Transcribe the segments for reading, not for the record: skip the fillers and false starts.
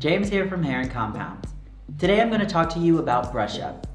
James here from Hair and Compounds. Today I'm going to talk to you about Brush Up.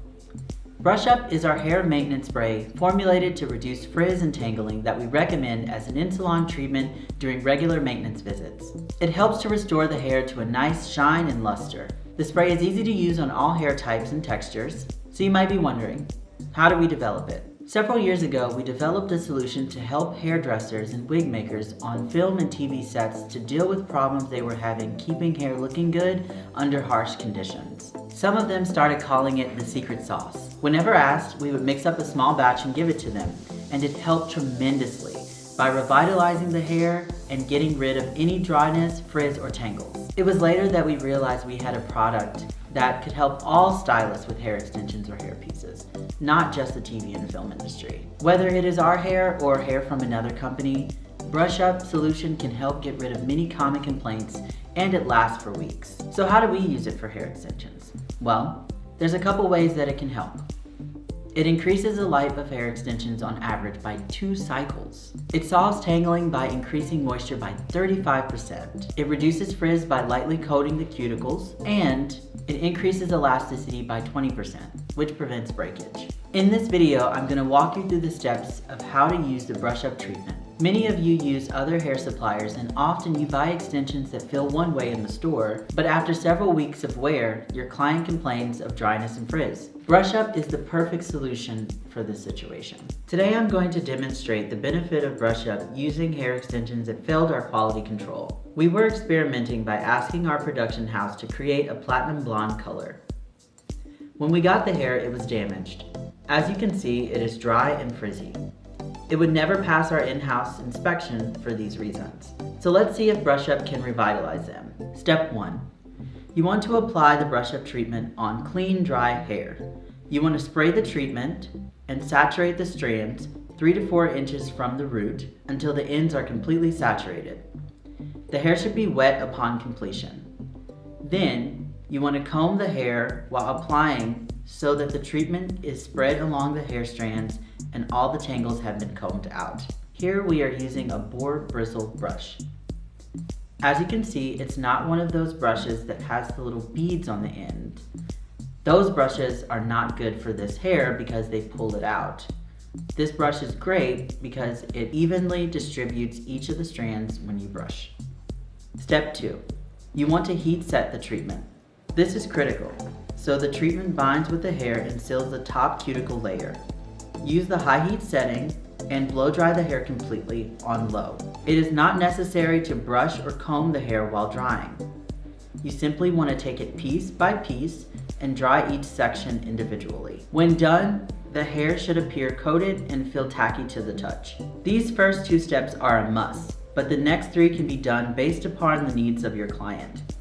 Brush Up is our hair maintenance spray formulated to reduce frizz and tangling that we recommend as an in-salon treatment during regular maintenance visits. It helps to restore the hair to a nice shine and luster. The spray is easy to use on all hair types and textures, so you might be wondering, how do we develop it? Several years ago, we developed a solution to help hairdressers and wig makers on film and TV sets to deal with problems they were having keeping hair looking good under harsh conditions. Some of them started calling it the secret sauce. Whenever asked, we would mix up a small batch and give it to them, and it helped tremendously by revitalizing the hair and getting rid of any dryness, frizz, or tangles. It was later that we realized we had a product that could help all stylists with hair extensions or hair pieces, not just the TV and film industry. Whether it is our hair or hair from another company, Brush Up solution can help get rid of many common complaints, and it lasts for weeks. So how do we use it for hair extensions? Well, there's a couple ways that it can help. It increases the life of hair extensions on average by 2 cycles. It solves tangling by increasing moisture by 35%. It reduces frizz by lightly coating the cuticles, and it increases elasticity by 20%, which prevents breakage. In this video, I'm going to walk you through the steps of how to use the Brush Up treatment. Many of you use other hair suppliers, and often you buy extensions that feel one way in the store, but after several weeks of wear, your client complains of dryness and frizz. Brush Up is the perfect solution for this situation. Today I'm going to demonstrate the benefit of Brush Up using hair extensions that failed our quality control. We were experimenting by asking our production house to create a platinum blonde color. When we got the hair, it was damaged. As you can see, it is dry and frizzy. It would never pass our in-house inspection for these reasons. So let's see if Brush Up can revitalize them. Step 1. You want to apply the Brush Up treatment on clean, dry hair. You want to spray the treatment and saturate the strands 3 to 4 inches from the root until the ends are completely saturated. The hair should be wet upon completion. Then, you want to comb the hair while applying so that the treatment is spread along the hair strands and all the tangles have been combed out. Here we are using a boar bristle brush. As you can see, it's not one of those brushes that has the little beads on the end. Those brushes are not good for this hair because they pull it out. This brush is great because it evenly distributes each of the strands when you brush. Step 2. You want to heat set the treatment. This is critical, so the treatment binds with the hair and seals the top cuticle layer. Use the high heat setting and blow dry the hair completely on low. It is not necessary to brush or comb the hair while drying. You simply want to take it piece by piece and dry each section individually. When done, the hair should appear coated and feel tacky to the touch. These first 2 steps are a must, but the next 3 can be done based upon the needs of your client.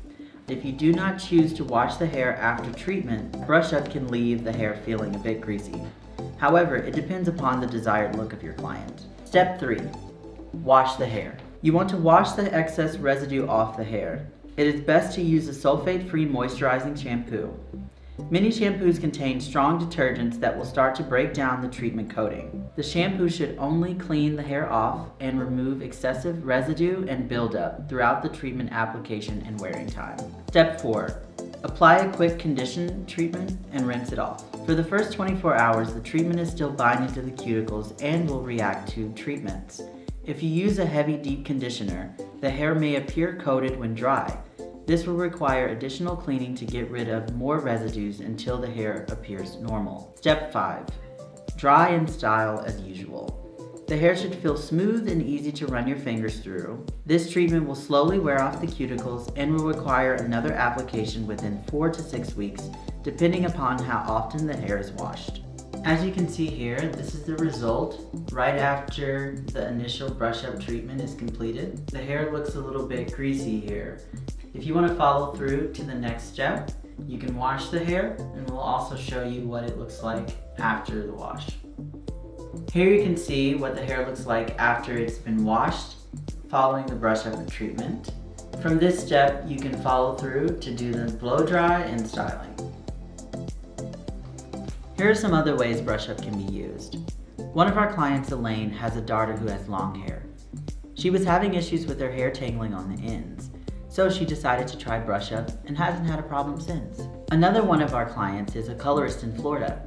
If you do not choose to wash the hair after treatment, Brush Up can leave the hair feeling a bit greasy. However, it depends upon the desired look of your client. Step 3. Wash the hair. You want to wash the excess residue off the hair. It is best to use a sulfate-free moisturizing shampoo. Many shampoos contain strong detergents that will start to break down the treatment coating. The shampoo should only clean the hair off and remove excessive residue and buildup throughout the treatment application and wearing time. Step 4. Apply a quick condition treatment and rinse it off. For the first 24 hours, the treatment is still binding to the cuticles and will react to treatments. If you use a heavy, deep conditioner, the hair may appear coated when dry. This will require additional cleaning to get rid of more residues until the hair appears normal. Step 5. Dry and style as usual. The hair should feel smooth and easy to run your fingers through. This treatment will slowly wear off the cuticles and will require another application within 4 to 6 weeks, depending upon how often the hair is washed. As you can see here, this is the result right after the initial Brush Up treatment is completed. The hair looks a little bit greasy here. If you want to follow through to the next step, you can wash the hair, and we'll also show you what it looks like after the wash. Here you can see what the hair looks like after it's been washed following the Brush Up treatment. From this step, you can follow through to do the blow dry and styling. Here are some other ways Brush Up can be used. One of our clients, Elaine, has a daughter who has long hair. She was having issues with her hair tangling on the ends. so she decided to try Brush Up and hasn't had a problem since. Another one of our clients is a colorist in Florida.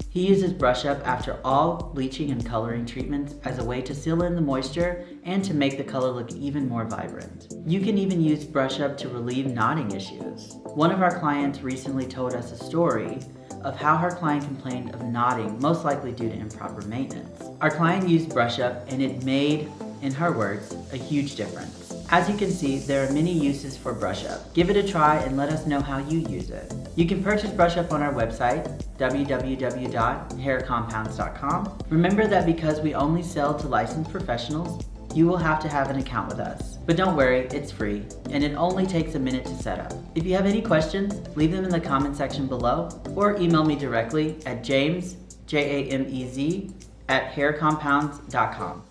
He uses Brush Up after all bleaching and coloring treatments as a way to seal in the moisture and to make the color look even more vibrant. You can even use Brush Up to relieve knotting issues. One of our clients recently told us a story of how her client complained of knotting, most likely due to improper maintenance. Our client used Brush Up and it made, in her words, a huge difference. As you can see, there are many uses for Brush Up. Give it a try and let us know how you use it. You can purchase Brush Up on our website, www.hairandcompounds.com. Remember that because we only sell to licensed professionals, you will have to have an account with us. But don't worry, it's free, and it only takes a minute to set up. If you have any questions, leave them in the comment section below, or email me directly at james@haircompounds.com.